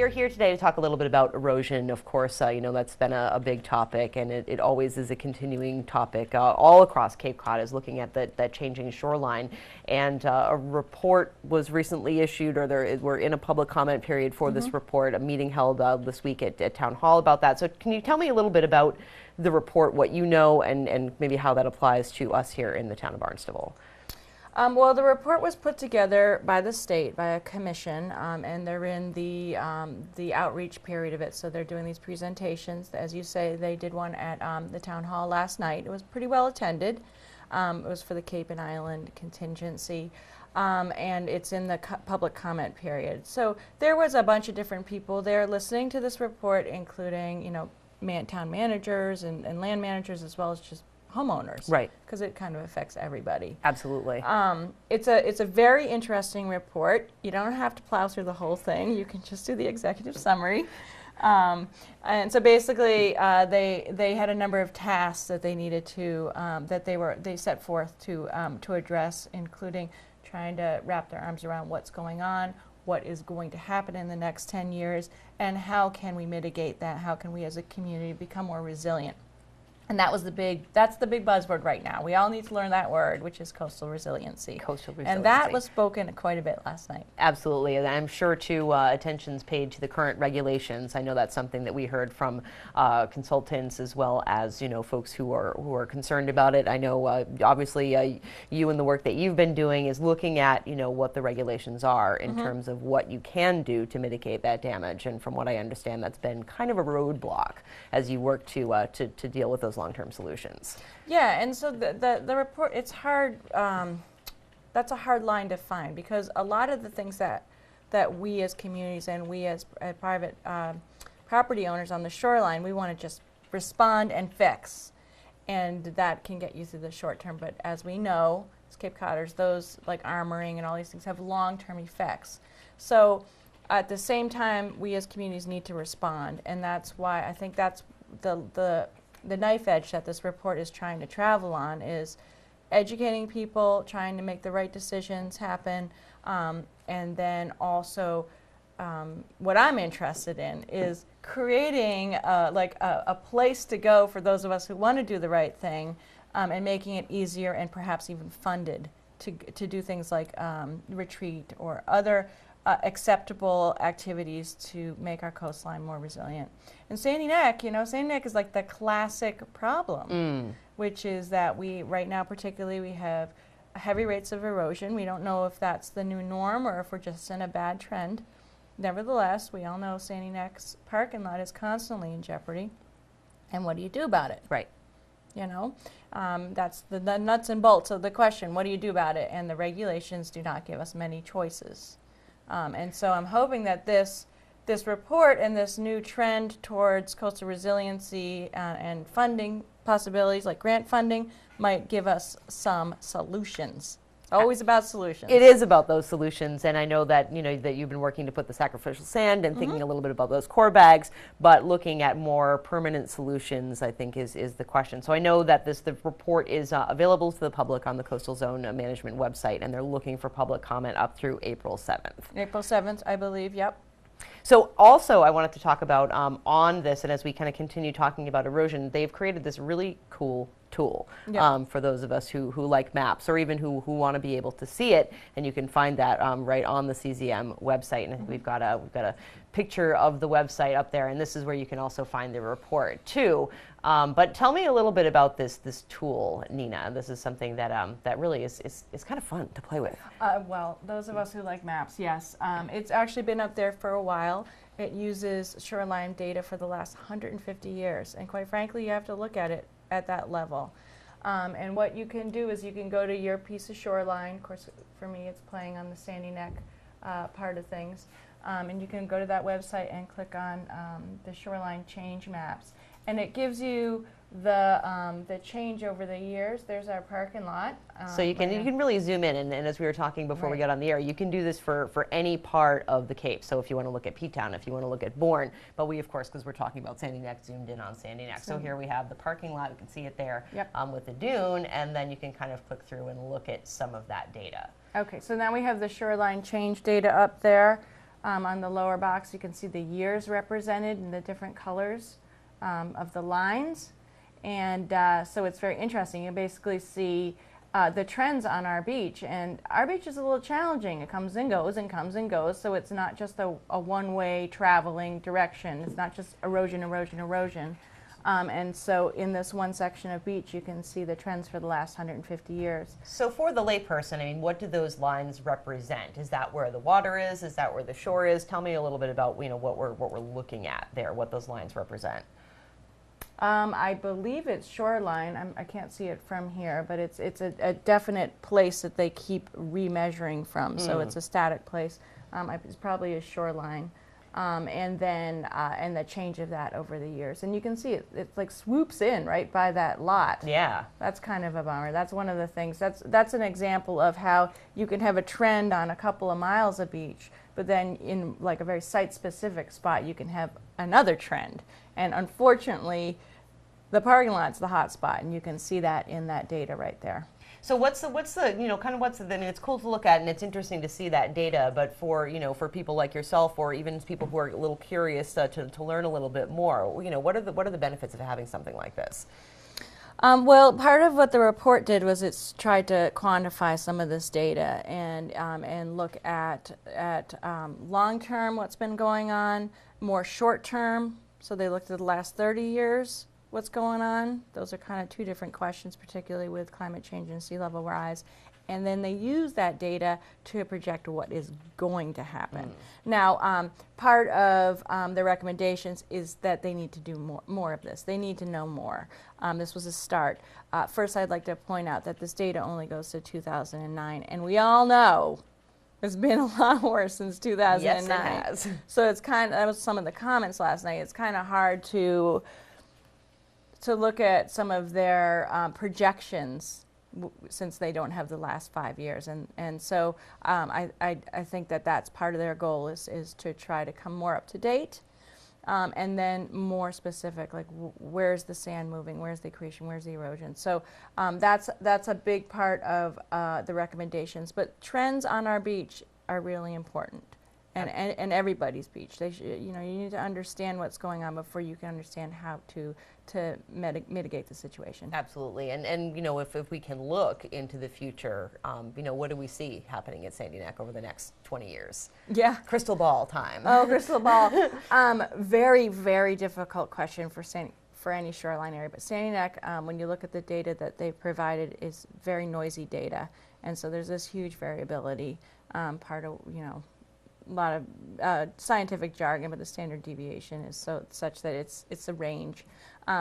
you're here today to talk a little bit about erosion. Of course, that's been a big topic, and it always is a continuing topic all across Cape Cod, is looking at that changing shoreline. And a report was recently issued, or we're in a public comment period for this report, a meeting held this week at Town Hall about that. So can you tell me a little bit about the report, what you know, and maybe how that applies to us here in the town of Barnstable? Well, the report was put together by the state, by a commission, and they're in the outreach period of it. So they're doing these presentations. As you say, they did one at the town hall last night. It was pretty well attended. It was for the Cape and Island contingency, and it's in the public comment period. So there was a bunch of different people there listening to this report, including town managers and land managers, as well as just homeowners, right? Because it kind of affects everybody. Absolutely. It's a very interesting report. You don't have to plow through the whole thing. You can just do the executive summary. And so basically, they had a number of tasks that they needed to they set forth to address, including trying to wrap their arms around what's going on, what is going to happen in the next 10 years, and how can we mitigate that? How can we as a community become more resilient? And that's the big buzzword right now. We all need to learn that word, which is coastal resiliency. Coastal resiliency. And that was spoken quite a bit last night. Absolutely, and I'm sure too attention's paid to the current regulations. I know that's something that we heard from consultants, as well as folks who are concerned about it. I know obviously you and the work that you've been doing is looking at what the regulations are in terms of what you can do to mitigate that damage. And from what I understand, that's been kind of a roadblock as you work to deal with those long-term solutions. Yeah, and so the report, it's hard, that's a hard line to find, because a lot of the things that we as communities and we as private property owners on the shoreline, we want to just respond and fix, and that can get you through the short term. But as we know, as Cape Codders, those like armoring and all these things have long-term effects. So at the same time, we as communities need to respond, and that's why I think that's the knife edge that this report is trying to travel on, is educating people, trying to make the right decisions happen, and then also what I'm interested in is creating a place to go for those of us who want to do the right thing, and making it easier and perhaps even funded to do things like retreat or other acceptable activities to make our coastline more resilient. And Sandy Neck, Sandy Neck is like the classic problem, which is that right now particularly, we have heavy rates of erosion. We don't know if that's the new norm or if we're just in a bad trend. Nevertheless, we all know Sandy Neck's parking lot is constantly in jeopardy. And what do you do about it? Right. That's the nuts and bolts of the question. What do you do about it? And the regulations do not give us many choices. And so I'm hoping that this report and this new trend towards coastal resiliency and funding possibilities, like grant funding, might give us some solutions. It's always about solutions. It is about those solutions, and I know that that you've been working to put the sacrificial sand and thinking a little bit about those core bags, but looking at more permanent solutions, I think, is the question. So I know that the report is available to the public on the Coastal Zone Management website, and they're looking for public comment up through April 7th. April 7th, I believe, yep. So also I wanted to talk about on this, and as we kind of continue talking about erosion, they've created this really cool tool for those of us who like maps, or even who want to be able to see it, and you can find that right on the CZM website. And I think we've got a picture of the website up there, and this is where you can also find the report too. But tell me a little bit about this tool, Nina. This is something that really is kind of fun to play with. Well, those of us who like maps, yes. It's actually been up there for a while. It uses shoreline data for the last 150 years, and quite frankly, you have to look at it at that level. And what you can do is you can go to your piece of shoreline. Of course, for me, it's playing on the Sandy Neck part of things. And you can go to that website and click on the shoreline change maps. And it gives you the change over the years. There's our parking lot. So you can really zoom in, and as we were talking before we got on the air, you can do this for any part of the Cape. So if you want to look at P-Town, if you want to look at Bourne, but we, of course, because we're talking about Sandy Neck, zoomed in on Sandy Neck. So here we have the parking lot. You can see it there with the dune, and then you can kind of click through and look at some of that data. Okay, so now we have the shoreline change data up there. On the lower box, you can see the years represented in the different colors of the lines. And so it's very interesting. You basically see the trends on our beach. And our beach is a little challenging. It comes and goes and comes and goes. So it's not just a one-way traveling direction. It's not just erosion, erosion, erosion. And so in this one section of beach, you can see the trends for the last 150 years. So for the layperson, I mean, what do those lines represent? Is that where the water is? Is that where the shore is? Tell me a little bit about, you know, what we're looking at there, what those lines represent. I believe it's shoreline. I can't see it from here, but it's a definite place that they keep remeasuring from. So it's a static place. It's probably a shoreline. And then and the change of that over the years, and you can see it like swoops in right by that lot. Yeah, that's kind of a bummer. That's one of the things. That's an example of how you can have a trend on a couple of miles of beach, but then in like a very site-specific spot, you can have another trend. And unfortunately, the parking lot's the hot spot, and you can see that in that data right there. So what's the you know, kind of I mean, it's cool to look at and it's interesting to see that data, but for, you know, for people like yourself or even people who are a little curious to learn a little bit more, you know, what are the benefits of having something like this? Well, part of what the report did was it's tried to quantify some of this data and look at long-term what's been going on, more short-term. So they looked at the last 30 years. What's going on? Those are kind of two different questions, particularly with climate change and sea level rise. And then they use that data to project what is going to happen. Now, part of the recommendations is that they need to do more of this. They need to know more. This was a start. First, I'd like to point out that this data only goes to 2009, and we all know it's been a lot worse since 2009. Yes, it has. So it's that was some of the comments last night. It's kind of hard to look at some of their projections since they don't have the last 5 years. And so I think that that's part of their goal is to try to come more up to date and then more specific, like where's the sand moving, where's the accretion, where's the erosion. So that's a big part of the recommendations. But trends on our beach are really important. And everybody's beach. They should, you know, you need to understand what's going on before you can understand how to mitigate the situation. Absolutely, and you know, if we can look into the future, you know, what do we see happening at Sandy Neck over the next 20 years? Yeah, crystal ball time. Oh, crystal ball. Very, very difficult question for any shoreline area. But Sandy Neck, when you look at the data that they've provided, is very noisy data, and so there's this huge variability. Part of, you know, a lot of scientific jargon, but the standard deviation is such that it's a range.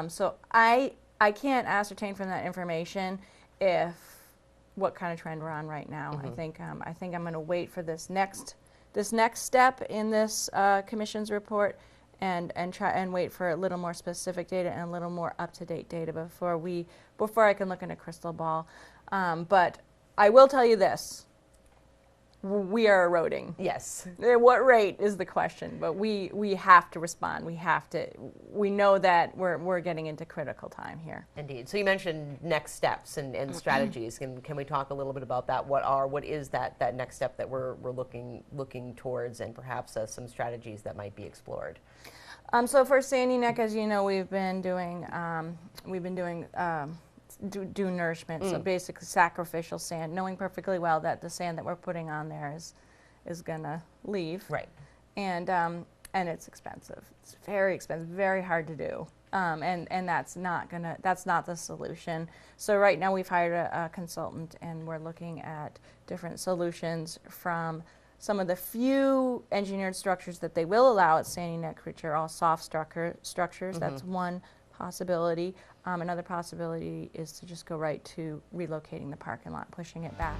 So I can't ascertain from that information what kind of trend we're on right now. I think I'm going to wait for this next step in this commission's report and try and wait for a little more specific data and a little more up-to-date data before I can look in a crystal ball. But I will tell you this. We are eroding. Yes. At what rate is the question, but we have to respond. We know that we're getting into critical time here. Indeed. So you mentioned next steps and strategies. Can we talk a little bit about that? What is that next step that we're looking towards, and perhaps some strategies that might be explored? So for Sandy Neck, as you know, we've been doing due nourishment, so basically sacrificial sand, knowing perfectly well that the sand that we're putting on there is gonna leave. Right. And it's expensive. It's very expensive, very hard to do. And that's not the solution. So right now we've hired a consultant, and we're looking at different solutions from some of the few engineered structures that they will allow at Sandy Neck, which are all soft structures. That's one possibility. Another possibility is to just go right to relocating the parking lot, pushing it back.